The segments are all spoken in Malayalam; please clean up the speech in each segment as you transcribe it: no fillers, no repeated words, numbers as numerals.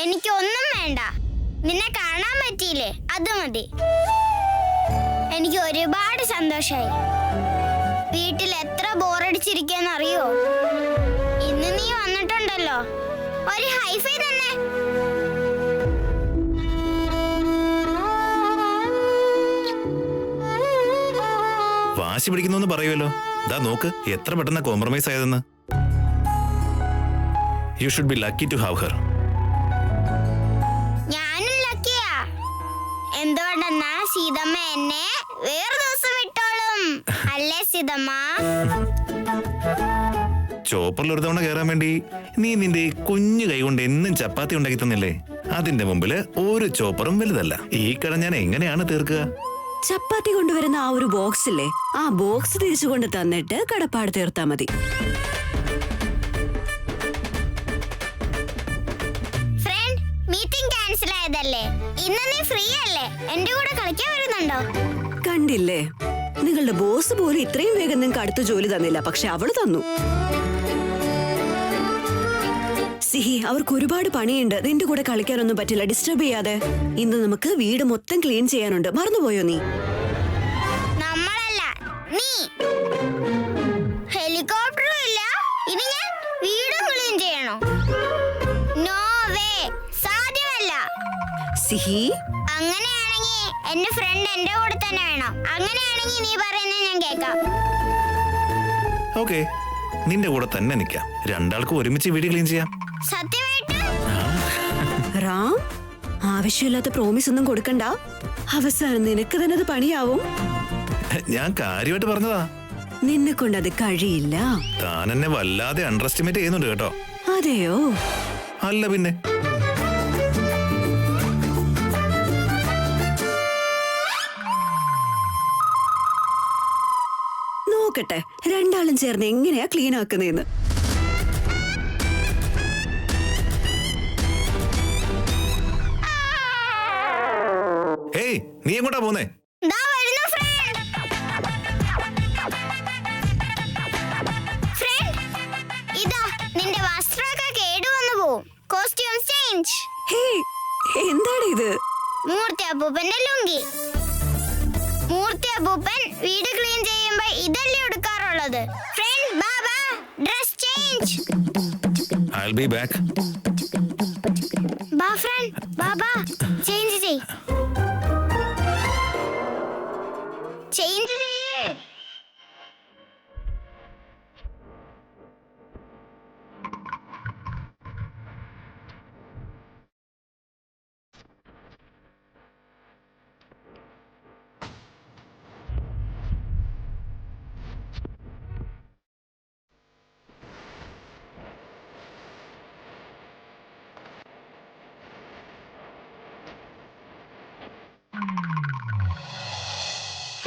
എനിക്കൊന്നും വേണ്ട. നിന്നെ കാണാൻ പറ്റിയില്ലേ, അത് മതി. എനിക്ക് ഒരുപാട് സന്തോഷായി. വീട്ടിൽ എത്ര ബോറടിച്ചിരിക്കാന്ന് അറിയോ? ഇന്ന് നീ വന്നിട്ടുണ്ടല്ലോ, ഒരു ഹൈഫൈ തന്നെ. വാശി പിടിക്കുന്നു പറയുമല്ലോ. ദാ നോക്ക് എത്ര പെട്ടെന്ന് കോംപ്രമൈസ് ആയതെന്ന്. You should be lucky to have her. ഞാനും ലക്കിയാ. എന്തുകൊണ്ടെന്നാ സീതമ്മ എന്നെ വേറെ ദിവസം വിട്ടോളും. അല്ലേ സീതമ്മ? ചോപ്പറിൽ ഒരു തവണ കയറാൻ വേണ്ടി നീ നിന്റെ കുഞ്ഞു കൈ കൊണ്ട് എന്നും ചപ്പാത്തി ഉണ്ടാക്കി തന്നില്ലേ? അതിന്റെ മുമ്പില് ഒരു ചോപ്പറും വലുതല്ല. ഈ കട ഞാൻ എങ്ങനെയാണ് തീർക്കുക? ചപ്പാത്തി കൊണ്ടുവരുന്ന ആ ഒരു ബോക്സ് ഇല്ലേ, ആ ബോക്സ് തിരിച്ചു കൊണ്ട് തന്നിട്ട് കടപ്പാട് തീർത്താ മതി. ഫ്രണ്ട്, മീറ്റിംഗ് ക്യാൻസൽ ആയതല്ലേ? ഇന്ന് നീ ഫ്രീ അല്ലേ? എന്റെ കൂടെ കളിക്കാൻ വരുന്നുണ്ടോ? കണ്ടില്ലേ, നിങ്ങളുടെ ബോസ് പോലും ഇത്രയും വേഗം നിങ്ങൾക്ക് അടുത്ത ജോലി തന്നില്ല, പക്ഷെ അവള് തന്നു. സിഹി, അവർക്ക് ഒരുപാട് പണിയുണ്ട്. നിന്റെ കൂടെ കളിക്കാനൊന്നും പറ്റില്ല. ഡിസ്റ്റർബ് ചെയ്യാതെ. ഇന്ന് നമുക്ക് വീട് മൊത്തം ക്ലീൻ ചെയ്യാനുണ്ട്. മറന്നുപോയോ നീ? നമ്മളല്ല, നീ. ഹെലികോപ്റ്ററും ഇല്ല, ഇനി ഞാൻ വീടും ക്ലീൻ ചെയ്യണോ? നോ വേ, സാധ്യമല്ല. സിഹി, അങ്ങനെയാണെങ്കിൽ എന്റെ ഫ്രണ്ട് എന്റെ കൂടെ തന്നെ വേണം. അങ്ങനെയാണെങ്കിൽ നീ പറയുന്നത് ഞാൻ കേൾക്കാം. ഓക്കെ, നിന്റെ കൂടെ തന്നെ നിൽക്കാം. രണ്ടാൾക്കും ഒരുമിച്ച് വീട് ക്ലീൻ ചെയ്യാം. സത്യമായിട്ട്? റാം, ആവശ്യമില്ലാത്ത പ്രോമിസ് ഒന്നും കൊടുക്കണ്ട. അവസാനം നിനക്ക് തന്നെ അത് പണിയാവും. ഞാൻ കാര്യമായിട്ട് പറഞ്ഞതാ. നിന്നെ കൊണ്ട് അത് കഴിയില്ല. താൻ എന്നെ വല്ലാതെ അണ്ടർ എസ്റ്റിമേറ്റ് ചെയ്യുന്നുണ്ട് കേട്ടോ. അതെയോ? അല്ല പിന്നെ. നോക്കട്ടെ രണ്ടാളും ചേർന്ന് എങ്ങനെയാ ക്ലീൻ ആക്കുന്നേന്ന്. ഹേയ്, നീ എങ്ങോട്ടാ പോന്നേ? ദാ വരുന്നു ഫ്രണ്ട്. ഫ്രണ്ട്, ഇതാ നിന്റെ വസ്ത്രമൊക്കെ കേടുവന്നു പോവും. Costume change. ഹേയ്, എന്താണ് ഇത്? മൂർത്തി അപ്പൂപ്പന്റെ ലുങ്കി. മൂർത്തി അപ്പൂപ്പൻ വീട് ക്ലീൻ ചെയ്യുമ്പോ ഇതല്ലേ എടുക്കാറുള്ളത്. ഫ്രണ്ട്, ബാബാ, dress change. I'll be back. ബാ ഫ്രണ്ട്, ബാബാ, ചേഞ്ച് ചെയ്. ചേഞ്ച് ചെയ്യേ.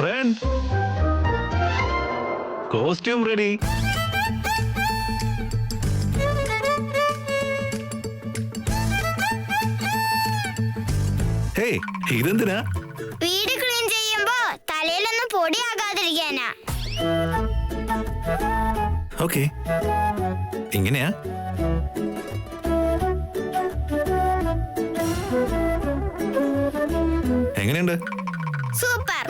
Friend, costume ready. Hey, ഇതെന്തിനാ? വീട് ക്ലീൻ ചെയ്യുമ്പോ തലയിലൊന്നും പൊടിയാകാതിരിക്കാനാ. ഓക്കെ, ഇങ്ങനെയാ? എങ്ങനെയുണ്ട്? സൂപ്പർ.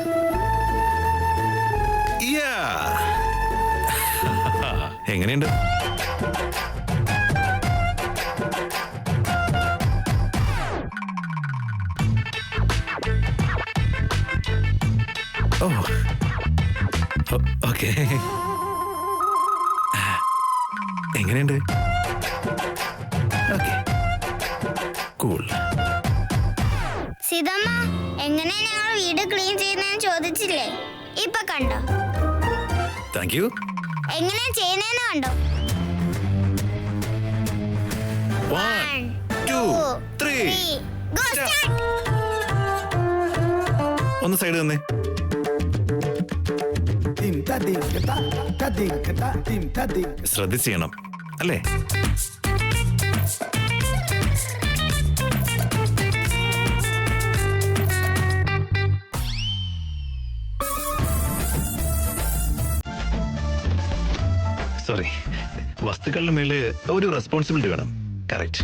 എങ്ങനെയുണ്ട്? Oh, okay. എങ്ങനെയുണ്ട്? Okay, cool. സീതമ്മ, എങ്ങനെ ഞങ്ങൾ വീട് ക്ലീൻ ചെയ്യുന്നതെന്ന് ചോദിച്ചില്ലേ? ഇപ്പൊ കണ്ടോ? Thank you. എങ്ങനെ ചെയ്യുന്നതെന്ന് കണ്ടോ? 1 2 3 Go start. ഒന്ന് സൈഡ് തന്നെ. ശ്രദ്ധിച്ച് ചെയ്യണം അല്ലേ? സോറി, വസ്തുക്കളുടെ മേല് ഒരു റെസ്പോൺസിബിലിറ്റി വേണം. കറക്റ്റ്.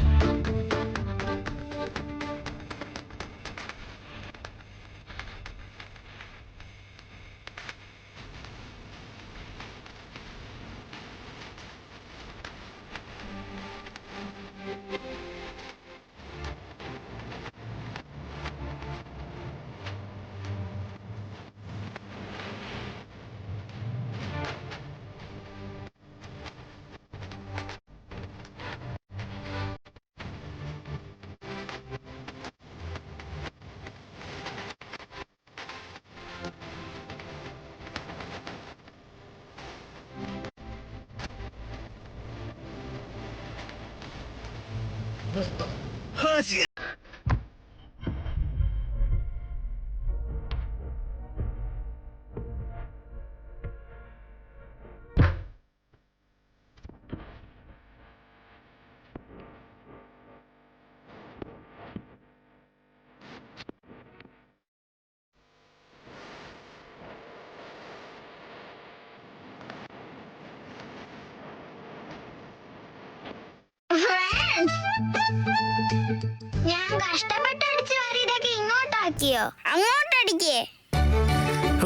ഞാൻ കഷ്ടപ്പെട്ട് അടിച്ചു വാരിയതൊക്കെ ഇങ്ങോട്ടാക്കിയോ? അങ്ങോട്ടടിക്കേ.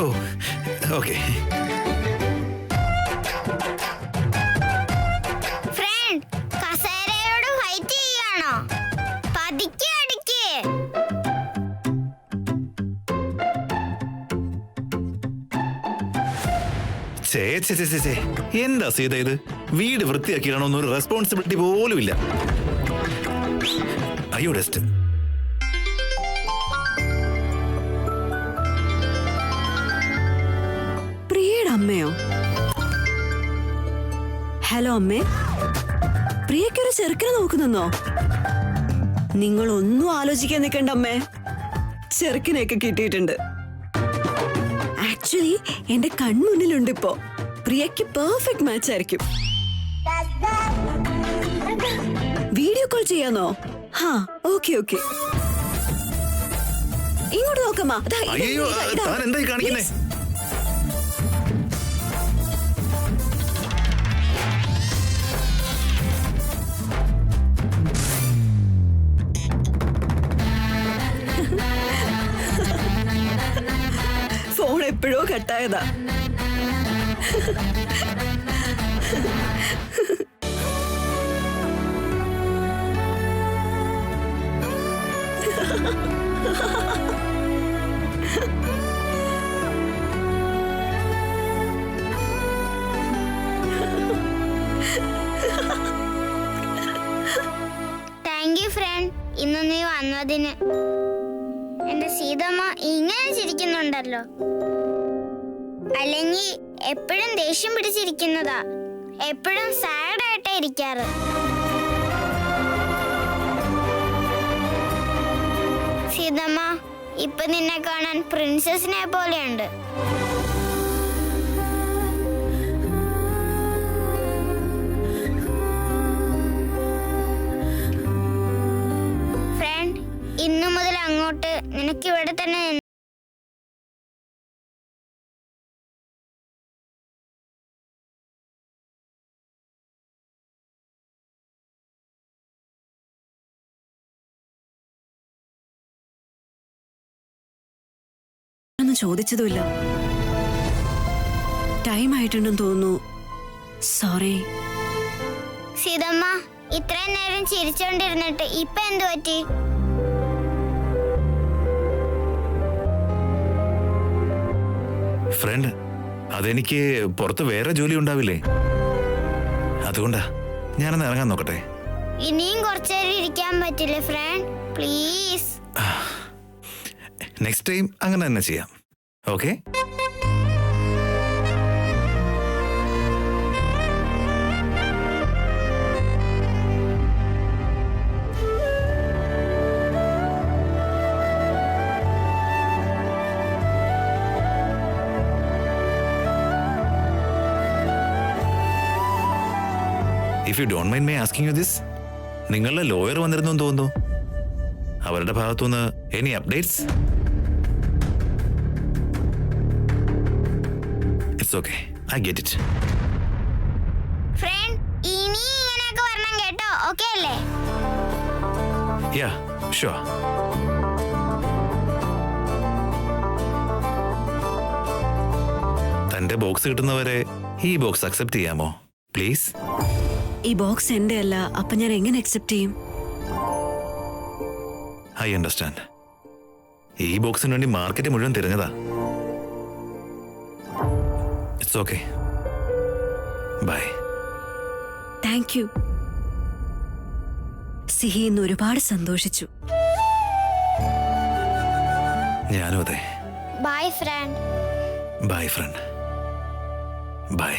Oh okay. ഫ്രണ്ട്, കസേരയോട് ഫൈറ്റ് ചെയ്യാണോ? പതുക്കെ അടിക്കേ. ചേ എന്താ സീത ഇത്? വീട് വൃത്തിയാക്കിയിടണമെന്ന് ഒരു റെസ്പോൺസിബിലിറ്റി പോലും ഇല്ല. അയ്യോ ഡസ്റ്റ്. പ്രിയയുടെ അമ്മയോ? ഹലോ അമ്മേ, പ്രിയക്കൊരു ചെറുക്കനെ നോക്കുന്നോ? നിങ്ങൾ ഒന്നും ആലോചിക്കാൻ നിൽക്കണ്ട അമ്മേ, ചെറുക്കനെയൊക്കെ കിട്ടിയിട്ടുണ്ട്. ആക്ച്വലി എന്റെ കൺമുന്നിലുണ്ട് ഇപ്പോ. പ്രിയക്ക് പെർഫെക്റ്റ് മാച്ച് ആയിരിക്കും. വീഡിയോ കോൾ ചെയ്യാന്നോ? ഹാ, ഓക്കെ ഓക്കെ. ഇങ്ങോട്ട് നോക്കമ്മ. അയ്യോ താൻ എന്തായി കാണിക്കുന്നേ? ഫോൺ എപ്പോഴോ കട്ടായതാ. താങ്ക് യു ഫ്രണ്ട്, ഇന്ന് നീ വന്നതിന്. എന്റെ സീതമ്മ ഇങ്ങനെ ചിരിക്കുന്നുണ്ടല്ലോ. അല്ലെങ്കിൽ എപ്പോഴും ദേഷ്യം പിടിച്ചിരിക്കുന്നതാ. എപ്പോഴും സാഡ് ആയിട്ടാ ഇരിക്കാറ്. സീതമ്മ, ഇപ്പൊ നിന്നെ കാണാൻ പ്രിൻസസിനെ പോലെയുണ്ട്. ഫ്രണ്ട്, ഇന്നു മുതൽ അങ്ങോട്ട് നിനക്ക് ഇവിടെ തന്നെ ചോദിച്ചതുമില്ല. ടൈം ആയിട്ടുണ്ടെന്ന് തോന്നുന്നു. സോറി. സീതമ്മ, ഇത്രയും നേരം ചിരിച്ചോണ്ടിരുന്നിട്ട് ഇപ്പൊ എന്തു പറ്റി? ഫ്രണ്ട്, അതെനിക്ക് പുറത്ത് വേറെ ജോലി ഉണ്ടാവില്ലേ, അതുകൊണ്ടാ. ഞാനൊന്ന് ഇറങ്ങാൻ നോക്കട്ടെ. ഇനിയും കുറച്ചേരം ഇരിക്കാൻ പറ്റില്ലേ ഫ്രണ്ട്? പ്ലീസ്. നെക്സ്റ്റ് ടൈം അങ്ങനെ തന്നെ ചെയ്യാം. Okay? If you don't mind my asking you this, നിങ്ങളുടെ ലോയർ വന്നിരുന്നു എന്ന് തോന്നുന്നു. അവരുടെ ഭാഗത്തുനിന്ന് any updates? It's okay, I get it. Friend, ഇനി ഇങ്ങനെയൊക്കെ വരണം കേട്ടോ. ഓക്കെ അല്ലേ? യാ, ഷുവർ. തന്റെ ബോക്സ് കിട്ടുന്നവരെ ഈ ബോക്സ് അക്സെപ്റ്റ് ചെയ്യാമോ പ്ലീസ്? ഈ ബോക്സ് എന്റെ അല്ല, അപ്പൊ ഞാൻ എങ്ങനെ അക്സെപ്റ്റ് ചെയ്യും? I understand. ഈ ബോക്സിന് വേണ്ടി മാർക്കറ്റ് മുഴുവൻ തിരഞ്ഞതാ. It's okay, bye. Thank you സിഹി. ഇന്ന് ഒരുപാട് സന്തോഷിച്ചു. ഞാനും അതെ. Bye friend. Bye friend, bye.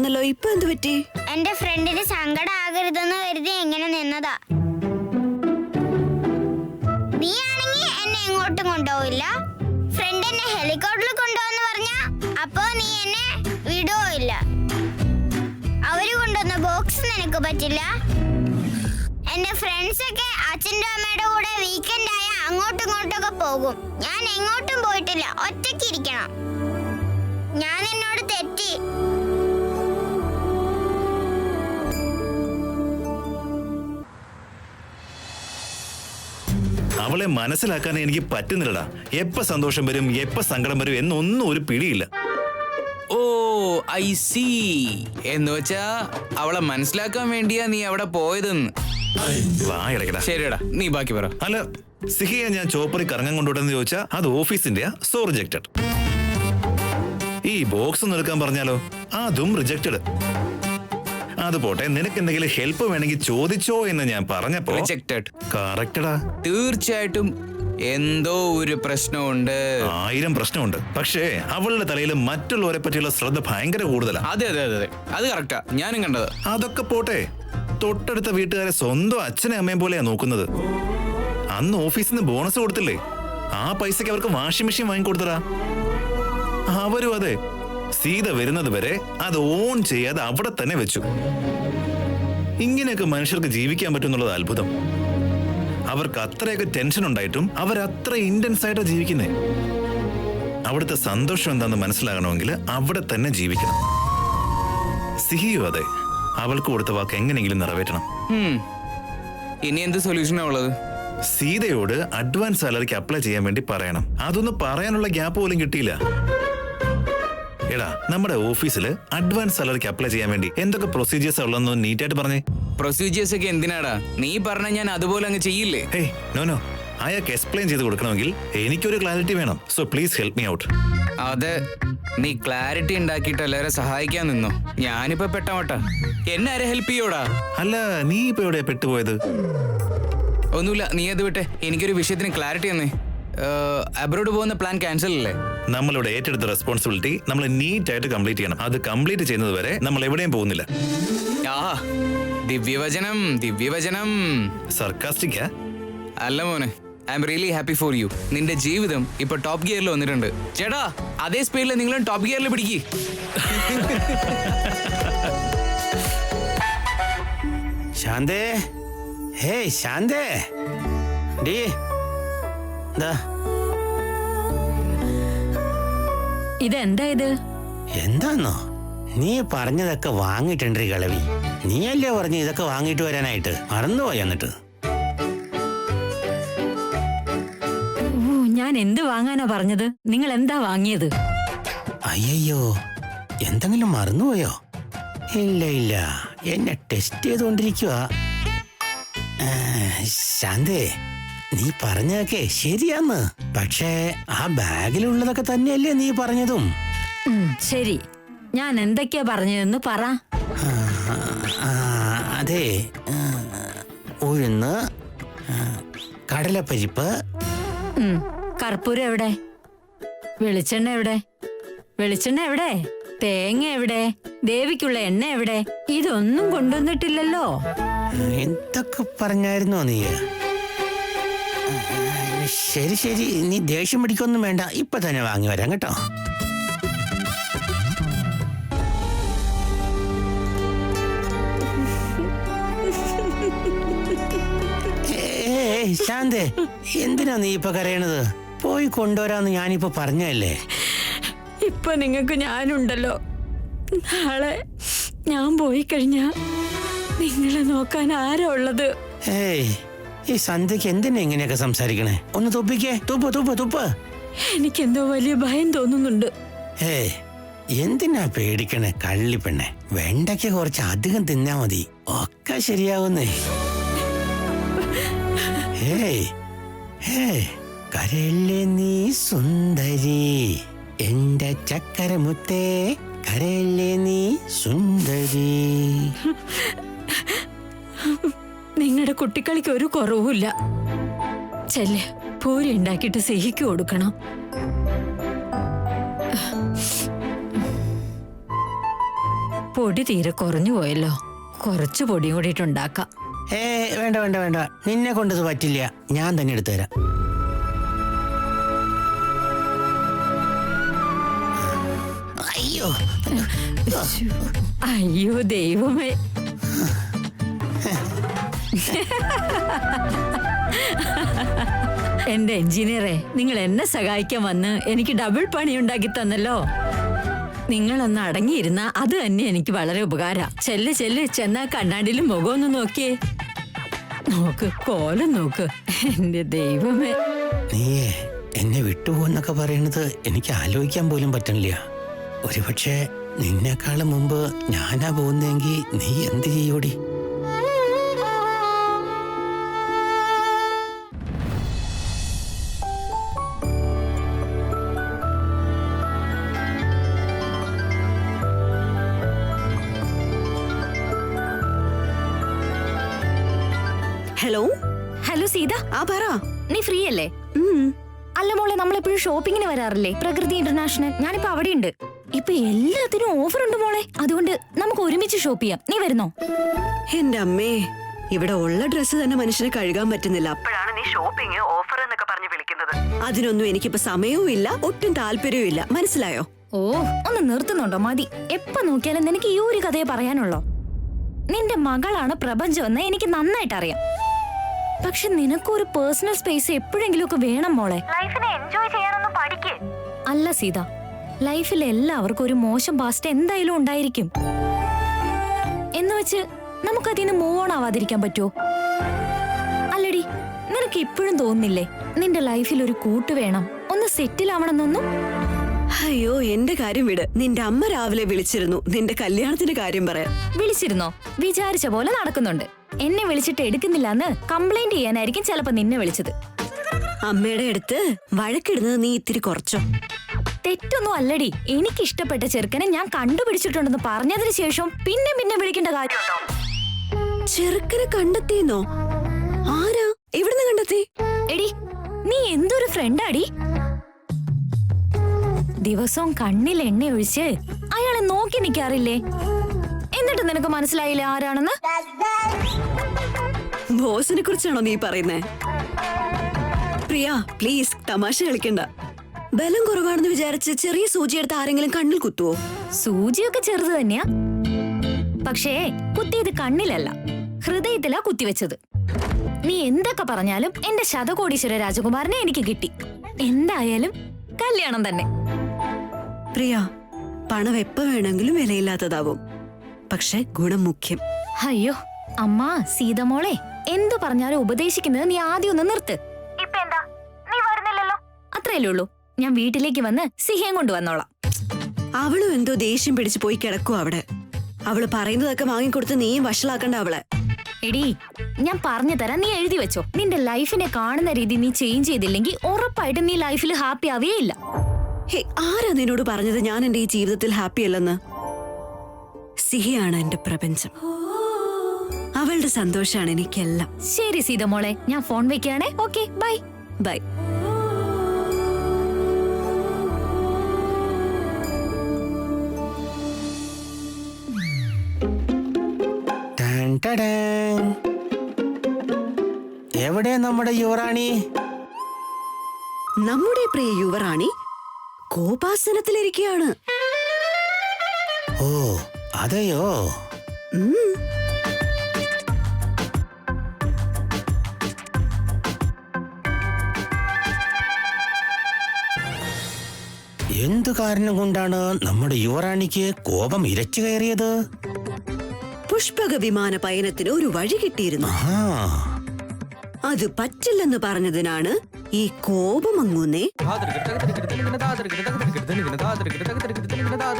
ഉണ്ടായിരുന്നല്ലോ, ഇപ്പൊ എന്ത് പറ്റി? എന്റെ ഫ്രണ്ടിന് സങ്കടം ആകരുതെന്ന് കരുതി എങ്ങനെ നിന്നതാ. നീ ആണെങ്കിൽ എന്നെ എങ്ങോട്ടും കൊണ്ടുപോയില്ല. ഫ്രണ്ട് എന്നെ ഹെലികോപ്റ്ററിൽ കൊണ്ടുപോന്ന് പറഞ്ഞ അപ്പോ നീ എന്നെ വിടുകയില്ല. അവര് കൊണ്ടുവന്ന ബോക്സ് നിനക്ക് പറ്റില്ല. എന്റെ ഫ്രണ്ട്സ് ഒക്കെ അച്ഛൻ്റെ അമ്മയുടെ കൂടെ വീക്കെൻഡ് ആയ അങ്ങോട്ടും ഇങ്ങോട്ടൊക്കെ പോകും. ഞാൻ എങ്ങോട്ടും പോയിട്ടില്ല, ഒറ്റയ്ക്ക് ഇരിക്കണം. ഞാൻ എന്നോട് തെറ്റി. അവളെ മനസ്സിലാക്കാൻ എനിക്ക് പറ്റുന്നില്ലടാ. എപ്പ സന്തോഷം വരും എപ്പ സങ്കടം വരും എന്നൊന്നും ഒരു പിടിയില്ല. ഓ ഐ സി. എന്ന് വെച്ചാ അവളെ മനസ്സിലാക്കാൻ വേണ്ടിയാ നീ അവിടെ പോയതെന്ന്. വായടക്കടാ. ശരിയടാ, നീ ബാക്കി പറ. അല്ല, സിഹിയെ ഞാൻ ചോപ്പറിൽ കറങ്ങാൻ കൊണ്ടുവിടെന്ന് ചോദിച്ചാ അത് ഓഫീസിന്റെ സോ റിജക്റ്റഡ്. ഈ ബോക്സ് ഒന്ന് എടുക്കാൻ പറഞ്ഞാലോ, അതും റിജക്റ്റഡ്. അത് പോട്ടെ, നിനക്ക് എന്തെങ്കിലും ഹെൽപ്പ് വേണമെങ്കിൽ ചോദിച്ചോ എന്ന് ഞാൻ പറഞ്ഞപ്പോ റിജക്റ്റഡ്. കറക്റ്റടാ. തീർച്ചയായിട്ടും എന്തോ ഒരു പ്രശ്നമുണ്ട്. 1000 പ്രശ്നമുണ്ട്. പക്ഷേ അവളുടെ തലയിൽ മറ്റുള്ളവരെ പറ്റിയുള്ള ശ്രദ്ധ ഭയങ്കര കൂടുതലാ. അതെ അതെ അതെ, അത് കറക്റ്റാ, ഞാനും കണ്ടത്. അതൊക്കെ പോട്ടെ, തൊട്ടടുത്ത വീട്ടുകാരെ സ്വന്തം അച്ഛനെ അമ്മയും പോലെയാ നോക്കുന്നത്. അന്ന് ഓഫീസിൽ നിന്ന് ബോണസ് കൊടുത്തില്ലേ, ആ പൈസക്ക് അവർക്ക് വാഷിംഗ് മെഷീൻ വാങ്ങിക്കൊടുത്തടാ. അവരും അതെ, സീത വരുന്നത് വരെ അത് ഓൺ ചെയ്യാതെ അവിടെ തന്നെ വെച്ചു. ഇങ്ങനെയൊക്കെ മനുഷ്യർക്ക് ജീവിക്കാൻ പറ്റുന്നുള്ളത് അത്ഭുതം. അവർക്ക് അത്രയൊക്കെ ടെൻഷൻ ഉണ്ടായിട്ടും അവരത്ര ഇന്റൻസ് ആയിട്ടാ ജീവിക്കുന്നേ. അവിടുത്തെ സന്തോഷം എന്താണെന്ന് മനസ്സിലാകണമെങ്കിൽ അവിടെ തന്നെ ജീവിക്കണം. സിഹിയും അതെ, അവൾക്ക് കൊടുത്ത വാക്ക് എങ്ങനെയെങ്കിലും നിറവേറ്റണം. ഇനി എന്ത് സൊല്യൂഷനാ ഉള്ളത്? സീതയോട് അഡ്വാൻസ് സാലറിക്ക് അപ്ലൈ ചെയ്യാൻ വേണ്ടി പറയണം. അതൊന്നും പറയാനുള്ള ഗ്യാപ്പ് പോലും കിട്ടിയില്ല. എടാ, നമ്മുടെ ഓഫീസിൽ അഡ്വാൻസ് സാലറിക്ക് അപ്ലൈ ചെയ്യാൻ വേണ്ടി എന്തൊക്കെ പ്രൊസീജിയേഴ്സ് ഉള്ളതെന്ന് നീറ്റായിട്ട് പറഞ്ഞേ. പ്രൊസീജിയേഴ്സ് ഒക്കെ എന്തിനാടാ? നീ പറഞ്ഞ ഞാൻ അതുപോലെ അങ്ങ് ചെയ്യില്ലേ? ഹേയ് നോ, അയാൾക്ക് എക്സ്പ്ലെയിൻ ചെയ്ത് കൊടുക്കണമെങ്കിൽ എനിക്കൊരു ക്ലാരിറ്റി വേണം. So please help me out. അതെ, നീ ക്ലാരിറ്റി ഉണ്ടാക്കിയിട്ട് എല്ലാവരെ സഹായിക്കാൻ നിന്നോ? ഞാനിപ്പോ പെട്ടമട്ട, എന്നെ ആരെ ഹെൽപ്പ് ചെയ്യോടാ? അല്ല, നീ ഇപ്പൊ എവിടെയാ പെട്ടുപോയത്? ഒന്നുമില്ല, നീ അത് വിട്ടെ. എനിക്കൊരു വിഷയത്തിന് ക്ലാരിറ്റി തന്നേ. അബ്രോഡ് പോകുന്ന പ്ലാൻ ക്യാൻസൽ അല്ലേ? നമ്മളിവിടെ ഏറ്റെടുത്ത റെസ്പോൺസിബിലിറ്റി നമ്മൾ നീറ്റ് ആയിട്ട് കംപ്ലീറ്റ് ചെയ്യണം. അത് കംപ്ലീറ്റ് ചെയ്യുന്നത് വരെ നമ്മൾ എവിടെയും പോകുന്നില്ല. ആഹാ, ദിവ്യവചനം ദിവ്യവചനം. സർക്കാസ്റ്റിക്കാ? അല്ല മോനെ, I am really happy for you. നിന്റെ ജീവിതം ഇപ്പൊ ടോപ്പ് ഗിയറിൽ വന്നിട്ടുണ്ട്. ചേട്ടാ, അതേ സ്പീഡിൽ നിങ്ങളും ടോപ്പ് ഗിയറിൽ പിടിക്ക്. ശാന്തേ, ഹേയ് ശാന്തേ, ഡീ ഇതെന്താ ഇത്? എന്താന്നോ? നീ പറഞ്ഞതൊക്കെ വാങ്ങിട്ടുണ്ട് കളവി. നീയല്ലേ പറഞ്ഞു ഇതൊക്കെ വാങ്ങിട്ട് വരാനായിട്ട്? മറന്നുപോയി. എന്നിട്ട് ഞാൻ എന്ത് വാങ്ങാനാ പറഞ്ഞത്? നിങ്ങൾ എന്താ വാങ്ങിയത്? അയ്യോ, എന്തെങ്കിലും മറന്നുപോയോ? ഇല്ല, എന്നെ ടെസ്റ്റ് ചെയ്തുകൊണ്ടിരിക്കുക. ശാന്തേ, നീ പറഞ്ഞതൊക്കെ ശരിയാന്ന്. പക്ഷേ ആ ബാഗിലുള്ളതൊക്കെ തന്നെയല്ലേ നീ പറഞ്ഞതും? ശരി, ഞാൻ എന്തൊക്കെയാ പറഞ്ഞതെന്ന് പറ. അതെ, ഉഴുന്ന്, കടലപ്പരിപ്പ്. കർപ്പൂരം എവിടെ? വെളിച്ചെണ്ണ എവിടെ? വെളിച്ചെണ്ണ എവിടെ? തേങ്ങ എവിടെ? ദേവിക്കുള്ള എണ്ണ എവിടെ? ഇതൊന്നും കൊണ്ടുവന്നിട്ടില്ലല്ലോ. എന്തൊക്കെ പറഞ്ഞായിരുന്നോ നീ? ശരി, നീ ദേഷ്യം പിടിക്കൊന്നും വേണ്ട, ഇപ്പൊ തന്നെ വാങ്ങി വരാം കേട്ടോ. ശാന്തേ, എന്തിനാ നീ ഇപ്പൊ കരയണത്? പോയി കൊണ്ടുവരാന്ന് ഞാനിപ്പോ പറഞ്ഞല്ലേ. ഇപ്പൊ നിങ്ങക്ക് ഞാനുണ്ടല്ലോ. നാളെ ഞാൻ പോയി കഴിഞ്ഞാ നിങ്ങളെ നോക്കാൻ ആരാ ഉള്ളത്? ഏയ്, ഈ സന്ധ്യക്ക് എന്തിനാ ഇങ്ങനെയൊക്കെ സംസാരിക്കണേ? ഒന്ന് തുപ്പിക്കേ, തുപ്പ്. എനിക്കെന്തോ വലിയ ഭയം തോന്നുന്നുണ്ട്. ഏയ്, എന്തിനാ പേടിക്കണേ കള്ളിപ്പെണ്ണെ? വെണ്ടയ്ക്ക് കുറച്ച് അധികം തിന്നാ മതി, ഒക്കെ ശരിയാവുന്നേ. കരയല്ലേ നീ സുന്ദരി, എന്റെ ചക്കരമുത്തേ, കരയല്ലേ നീ സുന്ദരി. നിങ്ങളുടെ കുട്ടിക്കളിക്ക് ഒരു കുറവുമില്ല. ചെല്ല്, പൂരി ഉണ്ടാക്കിയിട്ട് സിഹിക്ക് കൊടുക്കണം. പൊടി തീരെ കുറഞ്ഞു പോയല്ലോ. കുറച്ച് പൊടി കൂടിയിട്ടുണ്ടാക്കാം. വേണ്ട വേണ്ട വേണ്ട, നിന്നെ കൊണ്ടത് പറ്റില്ല, ഞാൻ തന്നെ എടുത്തു തരാം. അയ്യോ അയ്യോ ദൈവമേ. എന്റെ എഞ്ചിനീയറെ, നിങ്ങൾ എന്നെ സഹായിക്കാൻ വന്ന് എനിക്ക് ഡബിൾ പണി ഉണ്ടാക്കി തന്നല്ലോ. നിങ്ങളൊന്ന് അടങ്ങിയിരുന്ന അത് തന്നെ എനിക്ക് വളരെ ഉപകാരം. ചെല്ല് ചെന്നാ കണ്ണാടിയിലും മുഖമൊന്ന് നോക്കിയേ. നോക്ക്, കോലം നോക്ക്. എന്റെ ദൈവമേ. നീയേ എന്നെ വിട്ടുപോകുന്നൊക്കെ പറയണത് എനിക്ക് ആലോചിക്കാൻ പോലും പറ്റണില്ല. ഒരുപക്ഷെ നിന്നെക്കാളും മുമ്പ് ഞാനാ പോകുന്നെങ്കിൽ നീ എന്ത് ചെയ്യൂടി? ഹലോ ഹലോ സീത, ആ പറ. നീ ഫ്രീ അല്ലേ? അല്ല മോളെ, നമ്മളെപ്പോഴും ഷോപ്പിങ്ങിന് വരാറില്ലേ? പ്രകൃതി ഇന്റർനാഷണൽ. ഞാനിപ്പോ അവിടെ ഉണ്ട്. ഇപ്പൊ എല്ലാത്തിനും ഓഫർ ഉണ്ട് മോളെ. അതുകൊണ്ട് നമുക്ക് ഒരുമിച്ച് ഷോപ്പ് ചെയ്യാം. നീ വരുന്നോ? എന്റെ അമ്മേ, ഇവിടെ ഉള്ള ഡ്രസ്സ് തന്നെ മനുഷ്യനെ കഴുകാൻ പറ്റുന്നില്ല. അപ്പോഴാണ് നീ ഷോപ്പിംഗ് ഓഫർ എന്നൊക്കെ പറഞ്ഞു വിളിക്കുന്നത്. അതിനൊന്നും എനിക്കിപ്പോ സമയവും ഇല്ല, ഒട്ടും താല്പര്യവും ഇല്ല. മനസ്സിലായോ? ഓ, ഒന്ന് നിർത്തുന്നുണ്ടോ? മതി. എപ്പോ നോക്കിയാലും നിനക്ക് ഈ ഒരു കഥയെ പറയാനുള്ളോ? നിന്റെ മകളാണ് പ്രപഞ്ചമെന്ന് എനിക്ക് നന്നായിട്ട് അറിയാം. പക്ഷെ നിനക്കൊരു പേഴ്സണൽ സ്പേസ് എപ്പോഴെങ്കിലും ഒക്കെ വേണം മോളെ. ലൈഫിനെ എൻജോയ് ചെയ്യാനൊന്നും പഠിക്ക്. അല്ല സീത, ലൈഫിൽ എല്ലാവർക്കും ഒരു മോശം പാസ്റ്റ് എന്തായാലും ഉണ്ടായിരിക്കും. എന്ന് വെച്ച് നമുക്കതിന് മൂവ് ഓൺ ആവാതിരിക്കാൻ പറ്റുമോ? അല്ലടി, നിനക്ക് ഇപ്പോഴും തോന്നുന്നില്ലേ നിന്റെ ലൈഫിൽ ഒരു കൂട്ട് വേണം, ഒന്ന് സെറ്റിൽ ആവണമെന്നൊന്നും? അയ്യോ, എന്റെ കാര്യം വിട്. നിന്റെ അമ്മ രാവിലെ വിളിച്ചിരുന്നു നിന്റെ കല്യാണത്തിന്റെ കാര്യം പറയാൻ. വിളിച്ചിരുന്നോ? വിചാരിച്ച പോലെ നടക്കുന്നുണ്ട്. എന്നെ വിളിച്ചിട്ട് എടുക്കുന്നില്ലെന്ന് കംപ്ലൈന്റ് ചെയ്യാനായിരിക്കും ചിലപ്പോ നിന്നെ വിളിച്ചത്. അമ്മയുടെ അടുത്ത് വഴക്കിടുന്നത് നീ ഇത്തിരി കുറച്ചോ? തെറ്റൊന്നും അല്ലടി. എനിക്ക് ഇഷ്ടപ്പെട്ട ചെറുക്കനെ ഞാൻ കണ്ടുപിടിച്ചിട്ടുണ്ടെന്ന് പറഞ്ഞതിന് ശേഷം പിന്നെ വിളിക്കേണ്ട കാര്യമുണ്ടോ? ചെറുക്കനെ കണ്ടെത്തിയെന്നോ? ആരാ? എവിടുന്ന് കണ്ടെത്തി? എടി, നീ എന്തൊരു ഫ്രണ്ടാടി. ദിവസവും കണ്ണിൽ എണ്ണ ഒഴിച്ച് അയാളെ നോക്കി നിൽക്കാറില്ലേ? എന്നിട്ട് നിനക്ക് മനസ്സിലായില്ല ആരാണെന്ന്? ബോസിനെ കുറിച്ചാണോ നീ പറയുന്നേ? പ്രിയ, പ്ലീസ് തമാശ കളിക്കണ്ട. ബലം കുറവാണെന്ന് വിചാരിച്ച് ചെറിയ സൂചി എടുത്ത് ആരെങ്കിലും കണ്ണിൽ കുത്തുവോ? സൂചിയൊക്കെ ചെറുത് തന്നെയാ, പക്ഷേ കുത്തിയത് കണ്ണിലല്ല, ഹൃദയത്തിലാ കുത്തിവെച്ചത്. നീ എന്തൊക്കെ പറഞ്ഞാലും എന്റെ ശതകോടീശ്വര രാജകുമാരനെ എനിക്ക് കിട്ടി. എന്തായാലും കല്യാണം തന്നെ. പ്രിയ, പണം എപ്പോ വേണമെങ്കിലും വിലയില്ലാത്തതാവും, പക്ഷെ ഗുണം മുഖ്യം. അയ്യോ അമ്മ സീതമോളെ, എന്തു പറഞ്ഞാലും ഉപദേശിക്കുന്നത് നീ ആദ്യം ഒന്ന് നിർത്ത്. ഇപ്പൊ എന്താ, നീ വരുന്നില്ലല്ലോ? അത്രയല്ലേ ഉള്ളൂ. ഞാൻ വീട്ടിലേക്ക് വന്ന് സിഹയും കൊണ്ടുവന്നോളാം. അവളും എന്തോ ദേഷ്യം പിടിച്ചു പോയി കിടക്കും അവിടെ. അവള് പറയുന്നതൊക്കെ വാങ്ങിക്കൊടുത്ത് നീയും വഷളാക്കണ്ട അവളെ. എടി, ഞാൻ പറഞ്ഞു തരാം, നീ എഴുതി വെച്ചോ. നിന്റെ ലൈഫിനെ കാണുന്ന രീതി നീ ചേഞ്ച് ചെയ്തില്ലെങ്കിൽ ഉറപ്പായിട്ടും നീ ലൈഫിൽ ഹാപ്പി ആവേയില്ല. ഹേ, ആരാ നിന്നോട് പറഞ്ഞത് ഞാൻ എന്റെ ഈ ജീവിതത്തിൽ ഹാപ്പി അല്ലെന്ന്? സിഹിയാണ് എന്റെ പ്രപഞ്ചം. അവളുടെ സന്തോഷാണ് എനിക്കെല്ലാം. ശരി സീതമോളെ, ഞാൻ ഫോൺ വെക്കുകയാണേ. Okay, bye bye. എവിടെ നമ്മുടെ യുവറാണി? നമ്മുടെ പ്രിയ യുവറാണി കോപാസനത്തിലിരിക്കുകയാണ്. ഓ അതെയോ? എന്തു കാരണം കൊണ്ടാണ് നമ്മുടെ യുവറാണിക്ക് കോപം ഇരച്ചു കയറിയത്? പുഷ്പക വിമാന പയനത്തിന് ഒരു വഴി കിട്ടിയിരുന്നു. ആ, അത് പറ്റില്ലെന്ന് പറഞ്ഞതിനാണ് ഈ കോപം അങ്ങുന്നേ.